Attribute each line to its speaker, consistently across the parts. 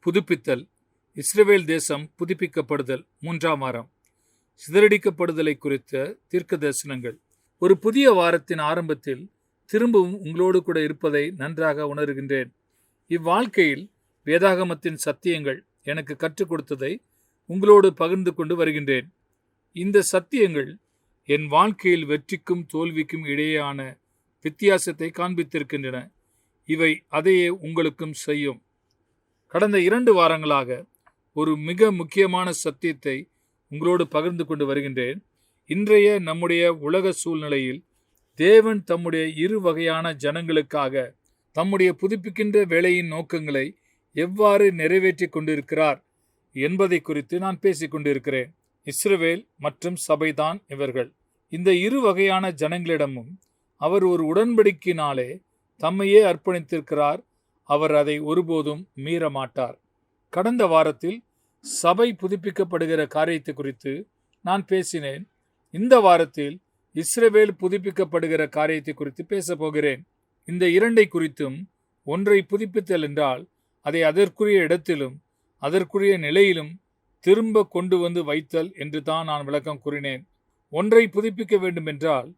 Speaker 1: புதுப்பித்தல். இஸ்ரவேல் தேசம் புதுப்பிக்கப்படுதல். 3ஆம் வாரம். சிதறடிக்கப்படுதலை குறித்த தீர்க்க தரிசனங்கள். ஒரு புதிய வாரத்தின் ஆரம்பத்தில் திரும்பவும் உங்களோடு கூட இருப்பதை நன்றாக உணர்கின்றேன். இவ்வாழ்க்கையில் வேதாகமத்தின் சத்தியங்கள் எனக்கு கற்றுக் கொடுத்ததை உங்களோடு பகிர்ந்து கொண்டு வருகின்றேன். இந்த சத்தியங்கள் என் வாழ்க்கையில் வெற்றிக்கும் தோல்விக்கும் இடையேயான வித்தியாசத்தை காண்பித்திருக்கின்றன. இவை அதையே உங்களுக்கும் செய்யும். கடந்த 2 வாரங்களாக ஒரு மிக முக்கியமான சத்தியத்தை உங்களோடு பகிர்ந்து கொண்டு வருகின்றேன். இன்றைய நம்முடைய உலக சூழ்நிலையில் தேவன் தம்முடைய 2 வகையான ஜனங்களுக்காக தம்முடைய புதுப்பிக்கின்ற வேலையின் நோக்கங்களை எவ்வாறு நிறைவேற்றி கொண்டிருக்கிறார் என்பதை குறித்து நான் பேசிக் கொண்டிருக்கிறேன். இஸ்ரவேல் மற்றும் சபைதான் இவர்கள். இந்த 2 வகையான ஜனங்களிடமும் அவர் ஒரு உடன்படிக்கையினாலே தம்மையே அர்ப்பணித்திருக்கிறார். அவர் அதை ஒருபோதும் மீற மாட்டார். கடந்த வாரத்தில் சபை புதுப்பிக்கப்படுகிற காரியத்தை குறித்து நான் பேசினேன். இந்த வாரத்தில் இஸ்ரவேல் புதுப்பிக்கப்படுகிற காரியத்தை குறித்து பேசப் போகிறேன். இந்த 2 குறித்தும் ஒன்றை புதுப்பித்தல் என்றால் அதை அதற்குரிய இடத்திலும் அதற்குரிய நிலையிலும் திரும்ப கொண்டு வந்து வைத்தல் என்று தான் நான் விளக்கம் கூறினேன். ஒன்றை புதுப்பிக்க வேண்டும் என்றால்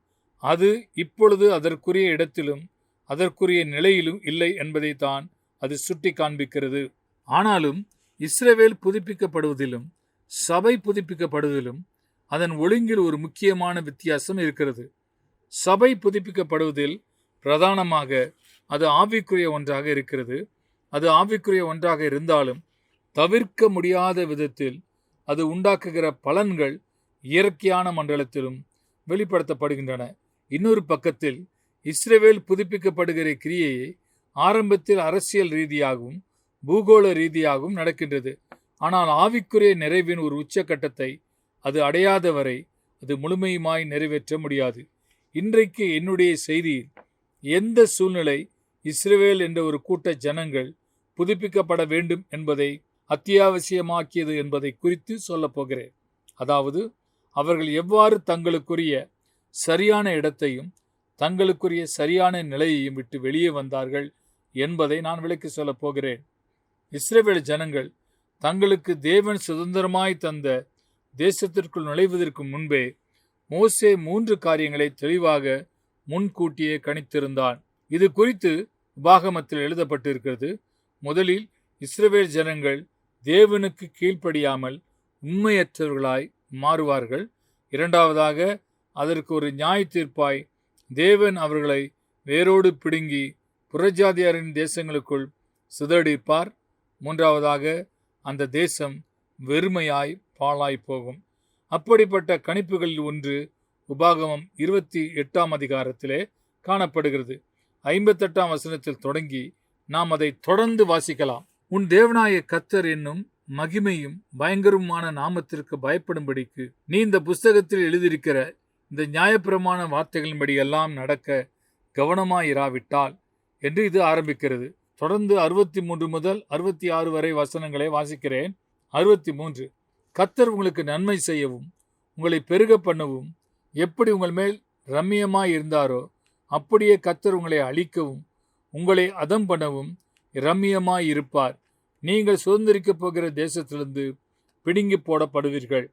Speaker 1: அது இப்பொழுது அதற்குரிய இடத்திலும் அதற்குரிய நிலையிலும் இல்லை என்பதை தான் அது சுட்டி காண்பிக்கிறது. ஆனாலும் இஸ்ரவேல் புதுப்பிக்கப்படுவதிலும் சபை புதுப்பிக்கப்படுவதிலும் அதன் ஒழுங்கில் ஒரு முக்கியமான வித்தியாசம் இருக்கிறது. சபை புதுப்பிக்கப்படுவதில் பிரதானமாக அது ஆவிக்குரிய ஒன்றாக இருக்கிறது. அது ஆவிக்குரிய ஒன்றாக இருந்தாலும் தவிர்க்க முடியாத விதத்தில் அது உண்டாக்குகிற பலன்கள் இயற்கையான மண்டலத்திலும் வெளிப்படுத்தப்படுகின்றன. இன்னொரு பக்கத்தில் இஸ்ரவேல் புதுப்பிக்கப்படுகிற கிரியையை ஆரம்பத்தில் அரசியல் ரீதியாகவும் பூகோள ரீதியாகவும் நடக்கின்றது. ஆனால் ஆவிக்குரிய நிறைவின் ஒரு உச்சக்கட்டத்தை அது அடையாத வரை அது முழுமையுமாய் நிறைவேற்ற முடியாது. இன்றைக்கு என்னுடைய செய்தியில் எந்த சூழ்நிலை இஸ்ரவேல் என்ற ஒரு கூட்ட ஜனங்கள் புதுப்பிக்கப்பட வேண்டும் என்பதை அத்தியாவசியமாக்கியது என்பதை குறித்து சொல்லப் போகிறேன். அதாவது அவர்கள் எவ்வாறு தங்களுக்குரிய சரியான இடத்தையும் தங்களுக்குரிய சரியான நிலையையும் விட்டு வெளியே வந்தார்கள் என்பதை நான் விளக்கி சொல்லப் போகிறேன். இஸ்ரவேல் ஜனங்கள் தங்களுக்கு தேவன் சுதந்திரமாய் தந்த தேசத்திற்குள் நுழைவதற்கு முன்பே மோசே 3 காரியங்களை தெளிவாக முன்கூட்டியே கணித்திருந்தான். இது குறித்து உபாகமத்தில் எழுதப்பட்டிருக்கிறது. முதலில் இஸ்ரவேல் ஜனங்கள் தேவனுக்கு கீழ்ப்படியாமல் உண்மையற்றவர்களாய் மாறுவார்கள். இரண்டாவதாக அதற்கு ஒரு நியாய தீர்ப்பாய் தேவன் அவர்களை வேரோடு பிடுங்கி புறஜாதியாரின் தேசங்களுக்குள் சிதறடிப்பார். மூன்றாவதாக அந்த தேசம் வெறுமையாய் பாழாய் போகும். அப்படிப்பட்ட கணிப்புகளில் ஒன்று உபாகமம் 28ஆம் அதிகாரத்திலே காணப்படுகிறது. 58ஆம் வசனத்தில் தொடங்கி நாம் அதை தொடர்ந்து வாசிக்கலாம். உன் தேவனாய கர்த்தர் என்னும் மகிமையும் பயங்கரமான நாமத்திற்கு பயப்படும்படிக்கு நீ இந்த புஸ்தகத்தில் எழுதியிருக்கிற இந்த நியாயப்பிரமாண வார்த்தைகளின்படி எல்லாம் நடக்க கவனமாயிராவிட்டால் என்று இது ஆரம்பிக்கிறது. தொடர்ந்து 63 முதல் 66 வரை வசனங்களை வாசிக்கிறேன். 63. கர்த்தர் உங்களுக்கு நன்மை செய்யவும் உங்களை பெருக பண்ணவும் எப்படி உங்கள் மேல் ரம்மியமாய் இருந்தாரோ அப்படியே கர்த்தர் உங்களை அழிக்கவும் உங்களை அதம் பண்ணவும் ரம்மியமாய் இருப்பார். நீங்கள் சுதந்திரிக்கப் போகிற தேசத்திலிருந்து பிடுங்கி போடப்படுவீர்கள்.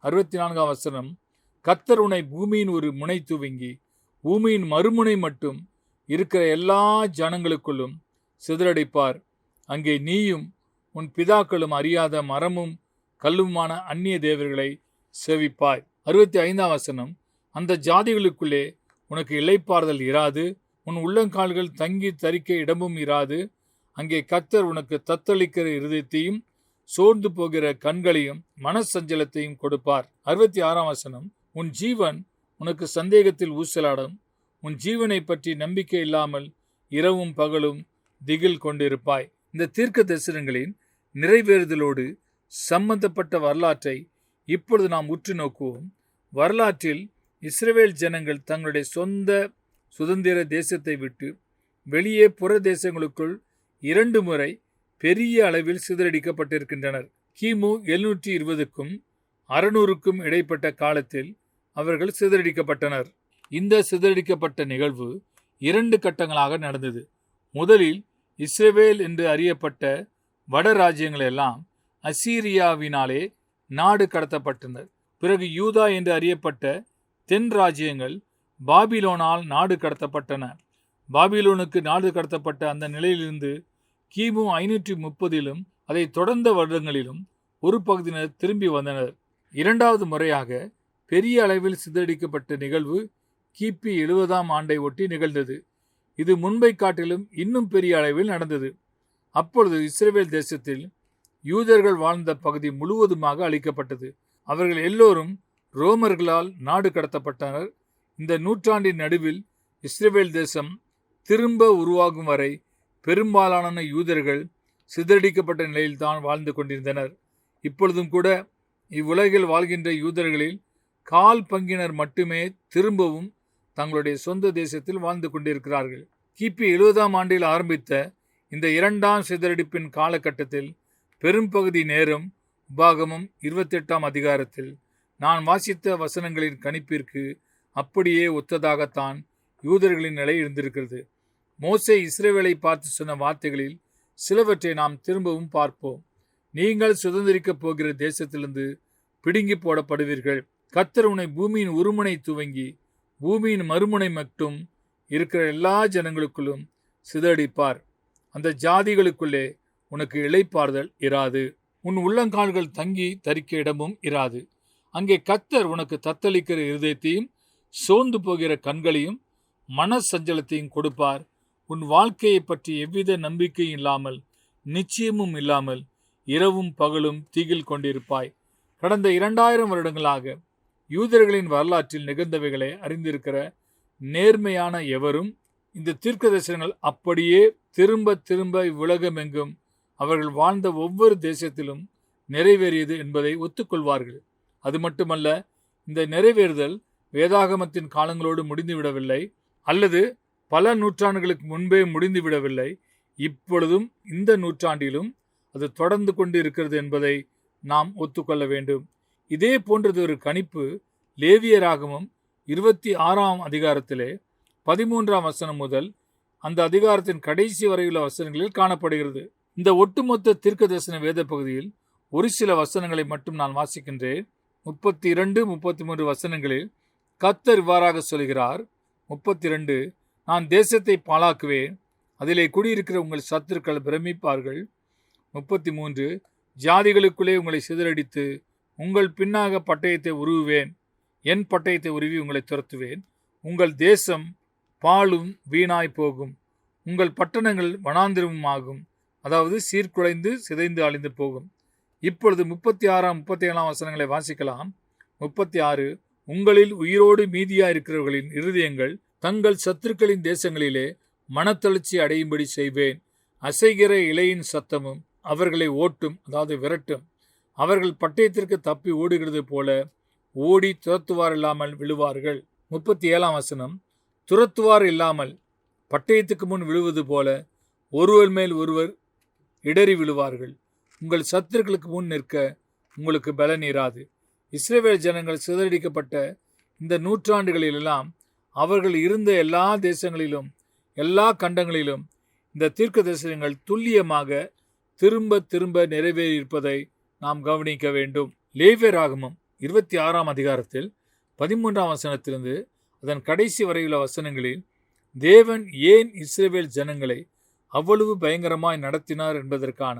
Speaker 1: 64ஆம் வசனம். கர்த்தர் உன்னை பூமியின் ஒரு முனை துவங்கி பூமியின் மறுமுனை மட்டும் இருக்கிற எல்லா ஜனங்களுக்குள்ளும் சிதறடிப்பார். அங்கே நீயும் உன் பிதாக்களும் அறியாத மரமும் கல்லுமான அந்நிய தேவர்களை சேவிப்பாய். 65ஆம் வசனம். அந்த ஜாதிகளுக்குள்ளே உனக்கு இளைப்பாறுதல் இராது, உன் உள்ளங்கால்கள் தங்கி தரிக்க இடமும் இராது. அங்கே கர்த்தர் உனக்கு தத்தளிக்கிற இருதயத்தையும் சோர்ந்து போகிற கண்களையும் மனசஞ்சலத்தையும் கொடுப்பார். 66ஆம் வசனம். உன் ஜீவன் உனக்கு சந்தேகத்தில் ஊசலாடும், உன் ஜீவனை பற்றி நம்பிக்கை இல்லாமல் இரவும் பகலும் திகில் கொண்டிருப்பாய். இந்த தீர்க்க தரிசனங்களின் நிறைவேறுதலோடு சம்பந்தப்பட்ட வரலாற்றை இப்பொழுது நாம் உற்று நோக்குவோம். வரலாற்றில் இஸ்ரவேல் ஜனங்கள் தங்களுடைய சொந்த சுதந்திர தேசத்தை விட்டு வெளியே புற தேசங்களுக்குள் 2 முறை பெரிய அளவில் சிதறடிக்கப்பட்டிருக்கின்றனர். கிமு 720க்கும் 600க்கும் இடைப்பட்ட காலத்தில் அவர்கள் சிதறடிக்கப்பட்டனர். இந்த சிதறடிக்கப்பட்ட நிகழ்வு 2 கட்டங்களாக நடந்தது. முதலில் இஸ்ரவேல் என்று அறியப்பட்ட வட ராஜ்யங்கள் எல்லாம் அசீரியாவினாலே நாடு கடத்தப்பட்டனர். பிறகு யூதா என்று அறியப்பட்ட தென் ராஜ்யங்கள் பாபிலோனால் நாடு கடத்தப்பட்டன. பாபிலோனுக்கு நாடு கடத்தப்பட்ட அந்த நிலையிலிருந்து கிமு 530 அதை தொடர்ந்த வருடங்களிலும் ஒரு பகுதியினர் திரும்பி வந்தனர். இரண்டாவது முறையாக பெரிய அளவில் சிதறடிக்கப்பட்ட நிகழ்வு கிபி 70ஆம் ஆண்டை ஒட்டி நிகழ்ந்தது. இது முன்பை காட்டிலும் இன்னும் பெரிய அளவில் நடந்தது. அப்பொழுது இஸ்ரவேல் தேசத்தில் யூதர்கள் வாழ்ந்த பகுதி முழுவதுமாக அழிக்கப்பட்டது. அவர்கள் எல்லோரும் ரோமர்களால் நாடு கடத்தப்பட்டனர். இந்த நூற்றாண்டின் நடுவில் இஸ்ரவேல் தேசம் திரும்ப உருவாகும் வரை பெரும்பாலான யூதர்கள் சிதறடிக்கப்பட்ட நிலையில்தான் வாழ்ந்து கொண்டிருந்தனர். இப்பொழுதும் கூட இவ்வுலகில் வாழ்கின்ற யூதர்களில் 1/4 பங்கினர் மட்டுமே திரும்பவும் தங்களுடைய சொந்த தேசத்தில் வாழ்ந்து கொண்டிருக்கிறார்கள். கிபி 70ஆம் ஆண்டில் ஆரம்பித்த இந்த இரண்டாம் சிதறடிப்பின் காலகட்டத்தில் பெரும்பகுதி நேரம் உபாகமம் 28ஆம் அதிகாரத்தில் நான் வாசித்த வசனங்களின் கணிப்பிற்கு அப்படியே ஒத்ததாகத்தான் யூதர்களின் நிலை இருந்திருக்கிறது. மோசே இஸ்ரவேலை பார்த்து சொன்ன வார்த்தைகளில் சிலவற்றை நாம் திரும்பவும் பார்ப்போம். நீங்கள் சுதந்திரிக்கப் போகிற தேசத்திலிருந்து பிடுங்கி போடப்படுவீர்கள். கர்த்தர் உன்னை பூமியின் ஒருமுனை துவங்கி பூமியின் மறுமுனை மட்டும் இருக்கிற எல்லா ஜனங்களுக்குள்ளும் சிதறடிப்பார். அந்த ஜாதிகளுக்குள்ளே உனக்கு இளைப்பாறுதல் இராது. உன் உள்ளங்கால்கள் தங்கி தரிக்க இடமும் இராது. அங்கே கர்த்தர் உனக்கு தத்தளிக்கிற இருதயத்தையும் சோர்ந்து போகிற கண்களையும் மனசஞ்சலத்தையும் கொடுப்பார். உன் வாழ்க்கையை பற்றி எவ்வித நம்பிக்கையும் இல்லாமல் நிச்சயமும் இல்லாமல் இரவும் பகலும் தீகில் கொண்டிருப்பாய். கடந்த 2000 வருடங்களாக யூதர்களின் வரலாற்றில் நிகழ்ந்தவைகளை அறிந்திருக்கிற நேர்மையான எவரும் இந்த தீர்க்க தரிசனங்கள் அப்படியே திரும்ப திரும்ப இவ்வுலகமெங்கும் அவர்கள் வாழ்ந்த ஒவ்வொரு தேசத்திலும் நிறைவேறியது என்பதை ஒத்துக்கொள்வார்கள். அது மட்டுமல்ல, இந்த நிறைவேறுதல் வேதாகமத்தின் காலங்களோடு முடிந்துவிடவில்லை, அல்லது பல நூற்றாண்டுகளுக்கு முன்பே முடிந்துவிடவில்லை. இப்பொழுதும் இந்த நூற்றாண்டிலும் அது தொடர்ந்து கொண்டு இருக்கிறது என்பதை நாம் ஒத்துக்கொள்ள வேண்டும். இதே போன்றது ஒரு கணிப்பு லேவியராகமம் 26ஆம் அதிகாரத்திலே 13ஆம் வசனம் முதல் அந்த அதிகாரத்தின் கடைசி வரையுள்ள வசனங்களில் காணப்படுகிறது. இந்த ஒட்டுமொத்த தீர்க்க தரிசன வேத பகுதியில் ஒரு சில வசனங்களை மட்டும் நான் வாசிக்கின்றேன். 32, 33 வசனங்களில் கர்த்தர் இவ்வாறாக சொல்கிறார். 32, நான் தேசத்தை பாழாக்குவேன், அதிலே குடியிருக்கிற உங்கள் சத்துருக்கள் பிரமிப்பார்கள். 33, ஜாதிகளுக்குள்ளே உங்களை சிதறடித்து உங்கள் பின்னாக பட்டயத்தை உருவுவேன், என் பட்டயத்தை உருவி உங்களை துரத்துவேன். உங்கள் தேசம் பாழும் வீணாய் போகும், உங்கள் பட்டணங்கள் வனாந்திரமும் ஆகும், அதாவது சீர்குலைந்து சிதைந்து அழிந்து போகும். இப்பொழுது 36, 37 வசனங்களை வாசிக்கலாம். 36, உங்களில் உயிரோடு மீதியா இருக்கிறவர்களின் இருதயங்கள் தங்கள் சத்துருக்களின் தேசங்களிலே மனத்தளர்ச்சி அடையும்படி செய்வேன். அசைகிற இலையின் சத்தமும் அவர்களை ஓட்டும், அதாவது விரட்டும். அவர்கள் பட்டயத்திற்கு தப்பி ஓடுகிறது போல ஓடி துரத்துவார் இல்லாமல் விழுவார்கள். 37 வசனம், துரத்துவார் இல்லாமல் பட்டயத்துக்கு முன் விழுவது போல ஒருவர் மேல் ஒருவர் இடறி விழுவார்கள். உங்கள் சத்துருக்களுக்கு முன் நிற்க உங்களுக்கு பலன் இராது. இஸ்ரவேல் ஜனங்கள் சிதறடிக்கப்பட்ட இந்த நூற்றாண்டுகளிலெல்லாம் அவர்கள் இருந்த எல்லா தேசங்களிலும் எல்லா கண்டங்களிலும் இந்த தீர்க்க தரிசனங்கள் துல்லியமாக திரும்ப திரும்ப நிறைவேறியிருப்பதை நாம் கவனிக்க வேண்டும். லேவியராகமம் 26ஆம் அதிகாரத்தில் 13ஆம் வசனத்திலிருந்து அதன் கடைசி வரையுள்ள வசனங்களில் தேவன் ஏன் இஸ்ரவேல் ஜனங்களை அவ்வளவு பயங்கரமாய் நடத்தினார் என்பதற்கான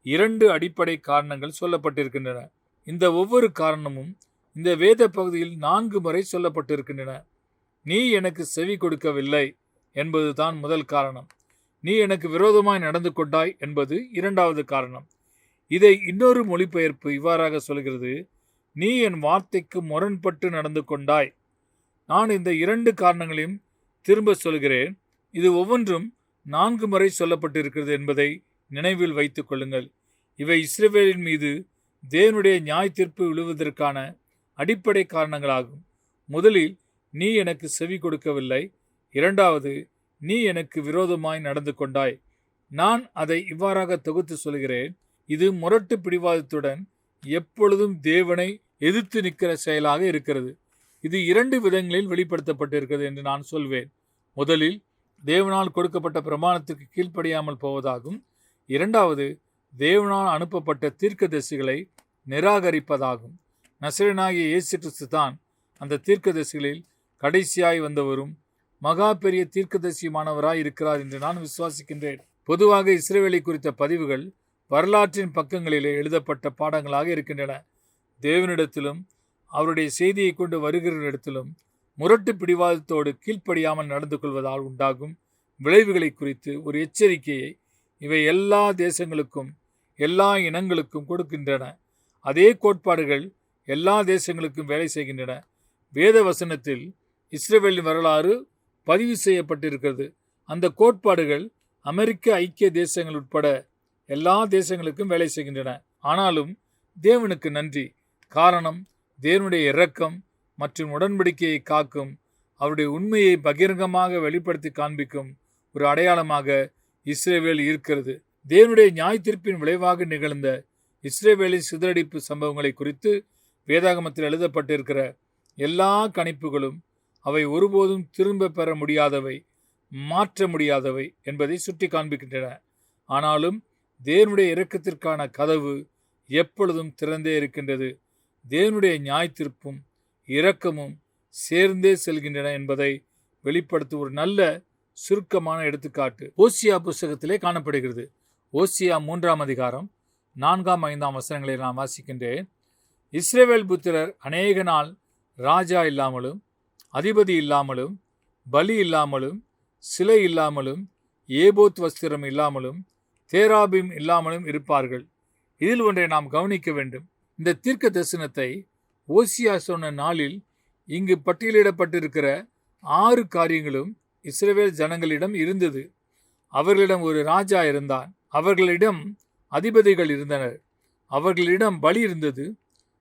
Speaker 1: 2 அடிப்படை காரணங்கள் சொல்லப்பட்டிருக்கின்றன. இந்த ஒவ்வொரு காரணமும் இந்த வேத பகுதியில் 4 முறை சொல்லப்பட்டிருக்கின்றன. நீ எனக்கு செவி கொடுக்கவில்லை என்பதுதான் முதல் காரணம். நீ எனக்கு விரோதமாய் நடந்து கொண்டாய் என்பது 2வது காரணம். இதை இன்னொரு மொழிபெயர்ப்பு இவ்வாறாக சொல்கிறது, நீ என் வார்த்தைக்கு முரண்பட்டு நடந்து கொண்டாய். நான் இந்த 2 காரணங்களையும் திரும்ப சொல்கிறேன். இது ஒவ்வொன்றும் 4 முறை சொல்லப்பட்டிருக்கிறது என்பதை நினைவில் வைத்துக் கொள்ளுங்கள். இவை இஸ்ரவேலின் மீது தேவனுடைய நியாய தீர்ப்பு விழுவதற்கான அடிப்படை காரணங்களாகும். முதலில் நீ எனக்கு செவி கொடுக்கவில்லை. 2வது, நீ எனக்கு விரோதமாய் நடந்து கொண்டாய். நான் அதை இவ்வாறாக தொகுத்து சொல்கிறேன். இது முரட்டு பிடிவாதத்துடன் எப்பொழுதும் தேவனை எதிர்த்து நிற்கிற செயலாக இருக்கிறது. இது 2 விதங்களில் வெளிப்படுத்தப்பட்டிருக்கிறது என்று நான் சொல்வேன். முதலில் தேவனால் கொடுக்கப்பட்ட பிரமாணத்திற்கு கீழ்ப்படியாமல் போவதாகும். 2வது, தேவனால் அனுப்பப்பட்ட தீர்க்கதரிசிகளை நிராகரிப்பதாகும். நசரேயனாகிய இயேசு கிறிஸ்து தான் அந்த தீர்க்கதரிசிகளில் கடைசியாய் வந்தவரும் மகா பெரிய தீர்க்கதரிசியுமானவராய் இருக்கிறார் என்று நான் விசுவாசிக்கின்றேன். பொதுவாக இஸ்ரவேலை குறித்த பதிவுகள் வரலாற்றின் பக்கங்களிலே எழுதப்பட்ட பாடங்களாக இருக்கின்றன. தேவனிடத்திலும் அவருடைய செய்தியை கொண்டு வருகிறவரிடத்திலும் முரட்டு பிடிவாதத்தோடு கீழ்ப்படியாமல் நடந்து கொள்வதால் உண்டாகும் விளைவுகளை குறித்து ஒரு எச்சரிக்கையை இவை எல்லா தேசங்களுக்கும் எல்லா இனங்களுக்கும் கொடுக்கின்றன. அதே கோட்பாடுகள் எல்லா தேசங்களுக்கும் வேலை செய்கின்றன. வேத வசனத்தில் இஸ்ரவேலின் வரலாறு பதிவு செய்யப்பட்டிருக்கிறது. அந்த கோட்பாடுகள் அமெரிக்க ஐக்கிய தேசங்கள் உட்பட எல்லா தேசங்களுக்கும் வேலை செய்கின்றன. ஆனாலும் தேவனுக்கு நன்றி. காரணம், தேவனுடைய இரக்கம் மற்றும் உடன்படிக்கையை காக்கும், அவருடைய உண்மையை பகிரங்கமாக வெளிப்படுத்தி காண்பிக்கும் ஒரு அடையாளமாக இஸ்ரவேல் இருக்கிறது. தேவனுடைய நியாயத்தீர்ப்பின் விளைவாக நிகழ்ந்த இஸ்ரவேலின் சிதறடிப்பு சம்பவங்களை குறித்து வேதாகமத்தில் எழுதப்பட்டிருக்கிற எல்லா கணிப்புகளும் அவை ஒருபோதும் திரும்ப பெற முடியாதவை, மாற்ற முடியாதவை என்பதை சுட்டி காண்பிக்கின்றன. ஆனாலும் தேவனுடைய இரக்கத்திற்கான கதவு எப்பொழுதும் திறந்தே இருக்கின்றது. தேவனுடைய நியாயத்தீர்ப்பும் இரக்கமும் சேர்ந்தே செல்கின்றன என்பதை வெளிப்படுத்தும் ஒரு நல்ல சுருக்கமான எடுத்துக்காட்டு ஓசியா புஸ்தகத்திலே காணப்படுகிறது. ஓசியா 3ஆம் அதிகாரம் 4, 5 வசனங்களை நான் வாசிக்கின்றேன். இஸ்ரவேல் புத்திரர் அநேக நாள் ராஜா இல்லாமலும் அதிபதி இல்லாமலும் பலி இல்லாமலும் சிலை இல்லாமலும் ஏபோத் வஸ்திரம் இல்லாமலும் தேராபீம் இல்லாமலும் இருப்பார்கள். இதில் ஒன்றை நாம் கவனிக்க வேண்டும். இந்த தீர்க்க தரிசனத்தை ஓசியா சொன்ன நாளில் இங்கு பட்டியலிடப்பட்டிருக்கிற 6 காரியங்களும் இஸ்ரவேல் ஜனங்களிடம் இருந்தது. அவர்களிடம் ஒரு ராஜா இருந்தான். அவர்களிடம் அதிபதிகள் இருந்தனர். அவர்களிடம் பலி இருந்தது,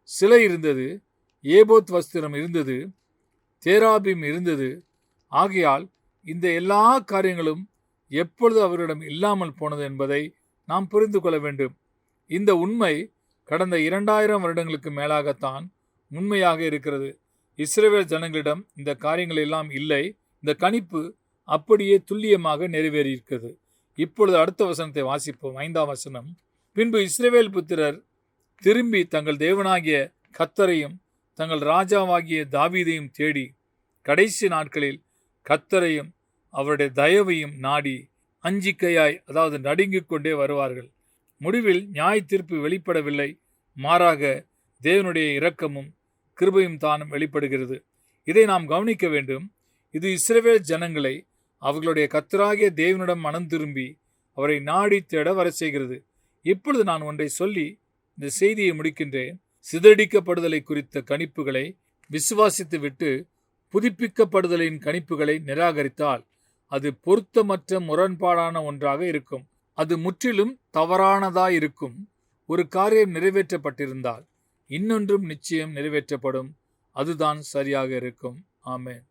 Speaker 1: சிலை இருந்தது, ஏபோத் வஸ்திரம் இருந்தது, தேராபீம் இருந்தது. ஆகையால் இந்த எல்லா காரியங்களும் எப்பொழுது அவர்களிடம் இல்லாமல் போனது என்பதை நாம் புரிந்து கொள்ள வேண்டும். இந்த உண்மை கடந்த 2000 வருடங்களுக்கு மேலாகத்தான் உண்மையாக இருக்கிறது. இஸ்ரவேல் ஜனங்களிடம் இந்த காரியங்கள் எல்லாம் இல்லை. இந்த கணிப்பு அப்படியே துல்லியமாக நிறைவேறியிருக்கிறது. இப்பொழுது அடுத்த வசனத்தை வாசிப்போம். 5ஆம் வசனம். பின்பு இஸ்ரவேல் புத்திரர் திரும்பி தங்கள் தேவனாகிய கர்த்தரையும் தங்கள் ராஜாவாகிய தாவீதையும் தேடி கடைசி நாட்களில் கர்த்தரையும் அவருடைய தயவையும் நாடி அஞ்சிக்கையாய், அதாவது நடுங்கிக் கொண்டே வருவார்கள். முடிவில் நியாய தீர்ப்பு வெளிப்படவில்லை. மாறாக தேவனுடைய இரக்கமும் கிருபையும் தானும் வெளிப்படுகிறது. இதை நாம் கவனிக்க வேண்டும். இது இஸ்ரவேல் ஜனங்களை அவர்களுடைய கர்த்தராகிய தேவனிடம் மனம் திரும்பி அவரை நாடி தேட வர செய்கிறது. இப்பொழுது நான் ஒன்றை சொல்லி இந்த செய்தியை முடிக்கின்றேன். சிதறடிக்கப்படுதலை குறித்த கணிப்புகளை விசுவாசித்து விட்டு புதுப்பிக்கப்படுதலின் கணிப்புகளை நிராகரித்தால் அது பொருத்தமற்ற முரண்பாடான ஒன்றாக இருக்கும். அது முற்றிலும் தவறானதாயிருக்கும். ஒரு காரியம் நிறைவேற்றப்பட்டிருந்தால் இன்னொன்றும் நிச்சயம் நிறைவேற்றப்படும். அதுதான் சரியாக இருக்கும். ஆமென்.